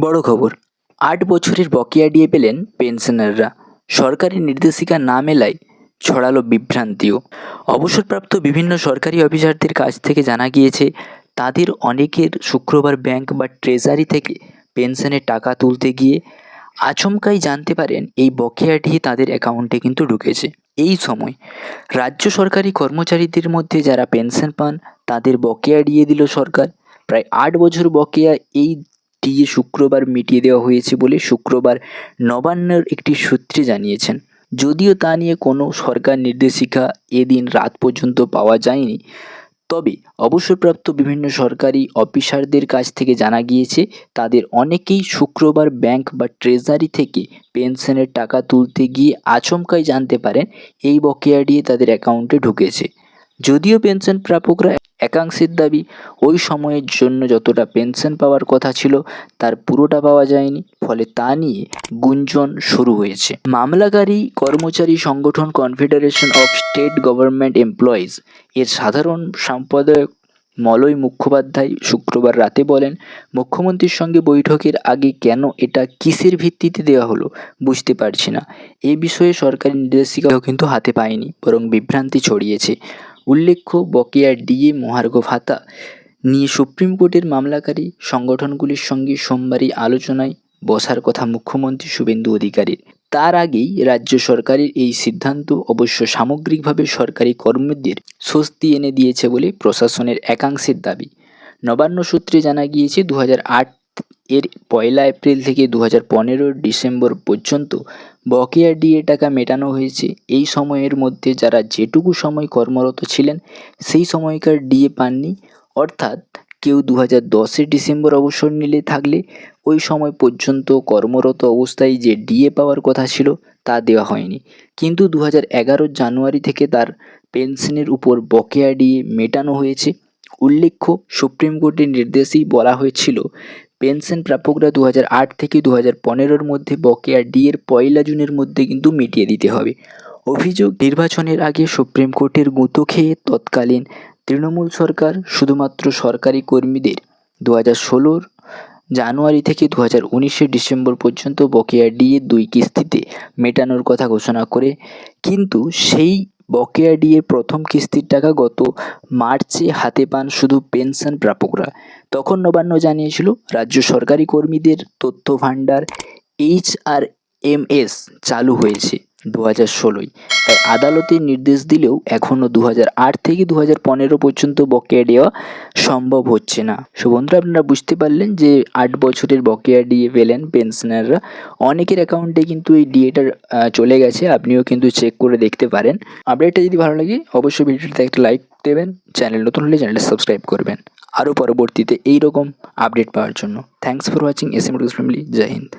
বড় খবর, ৮ বছরের বকেয়া ডিএ পেলেন পেনশনাররা। সরকারি নির্দেশিকা না মেলায় ছড়ালো বিভ্রান্তিও। অবসরপ্রাপ্ত বিভিন্ন সরকারি অফিসারদের কাছ থেকে জানা গিয়েছে, তাদের অনেকের শুক্রবার ব্যাংক বা ট্রেজারি থেকে পেনশনের টাকা তুলতে গিয়ে আচমকাই জানতে পারেন এই বকেয়া ডিএ তাদের অ্যাকাউন্টে কিন্তু ঢুকেছে। এই সময় রাজ্য সরকারি কর্মচারীদের মধ্যে যারা পেনশন পান তাদের বকেয়া ডিএ দিল সরকার। প্রায় ৮ বছর বকেয়া এই ডিএ শুক্রবার মিটিয়ে দেওয়া হয়েছে বলে শুক্রবার নবান্নের একটি সূত্রে জানিয়েছেন। যদিও তা নিয়ে কোনো সরকার নির্দেশিকা এদিন রাত পর্যন্ত পাওয়া যায়নি, তবে অবসরপ্রাপ্ত বিভিন্ন সরকারি অফিসারদের কাছ থেকে জানা গিয়েছে, তাদের অনেকেই শুক্রবার ব্যাংক বা ট্রেজারি থেকে পেনশনের টাকা তুলতে গিয়ে আচমকাই জানতে পারেন এই বকেয়া ডিএ তাদের অ্যাকাউন্টে ঢুকেছে। যদিও পেনশন প্রাপকরা একাংশের দাবি, ওই সময়ের জন্য যতটা পেনশন পাওয়ার কথা ছিল তার পুরোটা পাওয়া যায়নি, ফলে তা নিয়ে গুঞ্জন শুরু হয়েছে। মামলাকারী কর্মচারী সংগঠন confederation of state government employees এর সাধারণ সম্পাদক মলয় মুখোপাধ্যায় শুক্রবার রাতে বলেন, মুখ্যমন্ত্রীর সঙ্গে বৈঠকের আগে কেন এটা কিসের ভিত্তিতে দেওয়া হলো বুঝতে পারছি না। এ বিষয়ে সরকারি নির্দেশিকাও কিন্তু হাতে পায়নি, বরং বিভ্রান্তি ছড়িয়েছে। উল্লেখ্য, বকেয়া ডিএ মহার্ঘ ভাতা নিয়ে সুপ্রিম কোর্টের মামলাকারী সংগঠনগুলির সঙ্গে সোমবারই আলোচনায় বসার কথা মুখ্যমন্ত্রী শুভেন্দু অধিকারীর। তার আগেই রাজ্য সরকারের এই সিদ্ধান্ত অবশ্য সামগ্রিকভাবে সরকারি কর্মীদের স্বস্তি এনে দিয়েছে বলে প্রশাসনের একাংশের দাবি। নবান্ন সূত্রে জানা গিয়েছে, 2008 এর 1 এপ্রিল থেকে 2015 ডিসেম্বর পর্যন্ত বকেয়া ডিএ টাকা মেটানো হয়েছে। এই সময়ের মধ্যে যারা যেটুকু সময় কর্মরত ছিলেন সেই সময়কার ডিএ পাননি, অর্থাৎ কেউ 2010 ডিসেম্বর অবসর নিলে থাকলে ওই সময় পর্যন্ত কর্মরত অবস্থায় যে ডিএ পাওয়ার কথা ছিল তা দেওয়া হয়নি। কিন্তু 2011 জানুয়ারি থেকে তার পেনশনের উপর বকেয়া ডিএ মেটানো হয়েছে। উল্লেখ্য, সুপ্রিম কোর্টের নির্দেশেই বলা হয়েছিল, পেনশন প্রাপকরা 2008 থেকে 2015 মধ্যে বকেয়া ডিএর 1 জুনের মধ্যে কিন্তু মিটিয়ে দিতে হবে। অভিযোগ, নির্বাচনের আগে সুপ্রিম কোর্টের গুঁতো খেয়ে তৎকালীন তৃণমূল সরকার শুধুমাত্র সরকারি কর্মীদের 2016 জানুয়ারি থেকে 2019 ডিসেম্বর পর্যন্ত বকেয়া ডিএ 2 কিস্তিতে মেটানোর কথা ঘোষণা করে, কিন্তু সেই বকেয়া ডিএর প্রথম কিস্তির টাকা গত মার্চে হাতে পান শুধু পেনশন প্রাপকরা। তখন নবান্ন জানিয়েছিল, রাজ্য সরকারি কর্মীদের তথ্য ভাণ্ডার HRMS চালু হয়েছে 2016-য়। তাই আদালতের নির্দেশ দিলেও এখনও 2008 থেকে 2015 পর্যন্ত বকেয়া দেওয়া সম্ভব হচ্ছে না। সো বন্ধুরা, আপনারা বুঝতে পারলেন যে 8 বছরের বকেয়া ডিএ পেলেন পেনশনাররা। অনেকের অ্যাকাউন্টে কিন্তু এই ডিএটা চলে গেছে, আপনিও কিন্তু চেক করে দেখতে পারেন। আপডেটটা যদি ভালো লাগে অবশ্যই ভিডিওটিতে একটা লাইক দেবেন, চ্যানেল নতুন হলে চ্যানেলটা সাবস্ক্রাইব করবেন আরও পরবর্তীতে এইরকম আপডেট পাওয়ার জন্য। Thanks for watching SM family. জয় হিন্দ।